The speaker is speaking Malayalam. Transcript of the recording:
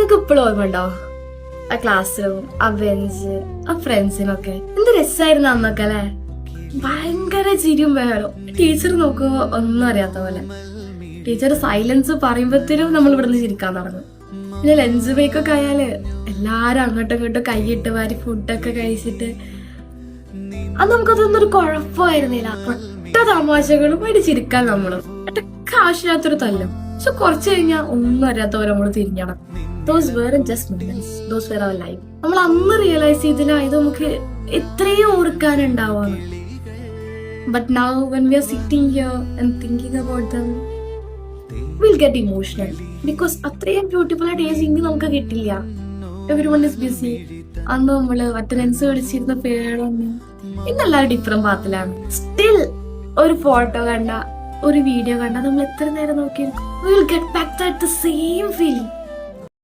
നിങ്ങൾക്ക് ഇപ്പോഴും ഓർമ്മ ഉണ്ടോ ആ ക്ലാസ് റൂം, ആ ബെഞ്ച്, ആ ഫ്രണ്ട്സിനൊക്കെ എന്ത് രസമായിരുന്നു അന്നൊക്കെ അല്ലെ? ഭയങ്കര ചിരിയും ബഹളം. ടീച്ചർ നോക്കുമ്പോ ഒന്നും അറിയാത്ത പോലെ. ടീച്ചർ സൈലൻസ് പറയുമ്പോഴത്തേനും നമ്മൾ ഇവിടുന്ന് ചിരിക്കാൻ തുടങ്ങും. പിന്നെ ലഞ്ച് ബ്രേക്കൊക്കെ ആയാല് എല്ലാരും അങ്ങോട്ടും ഇങ്ങോട്ടും കൈയിട്ട് വാരി ഫുഡൊക്കെ കഴിച്ചിട്ട് അത് നമുക്കതൊന്നും ഒരു കുഴപ്പമായിരുന്നില്ല. ഒറ്റ തമാശകളും ആയിട്ട് ചിരിക്കാൻ നമ്മളും ഒറ്റക്ക് ആവശ്യമില്ലാത്തൊരു തല്ലും. പക്ഷെ കുറച്ചു കഴിഞ്ഞാൽ ഒന്നും അറിയാത്തവരെ നമ്മള് തിരിഞ്ഞണം. Those weren't just moments, those were our life. നമ്മൾ അന്ന് റിയലൈസ് ചെയ്തില്ല ഇത് നമുക്ക് എത്രയും ഓർക്കാനുണ്ടാവാന്ന്. But now when we are sitting here and thinking about them, we'll get emotional because അത്രയും ബ്യൂട്ടിഫുൾ ആയിട്ട് ഏജ് ഇനി നമുക്ക് കിട്ടില്ല. Everyone is busy. അന്ന് നമ്മള് അറ്റൻഡൻസ് വിളിച്ചിരുന്ന പേരൊന്നും ഇന്നെല്ലാവരും ഡിഫറെന്റ് പാത്തിലാണ്. സ്റ്റിൽ ഒരു ഫോട്ടോ കണ്ട, ഒരു വീഡിയോ കണ്ട നമ്മൾ എത്ര നേരം നോക്കിയിരിക്കും. We will get back to the same feeling.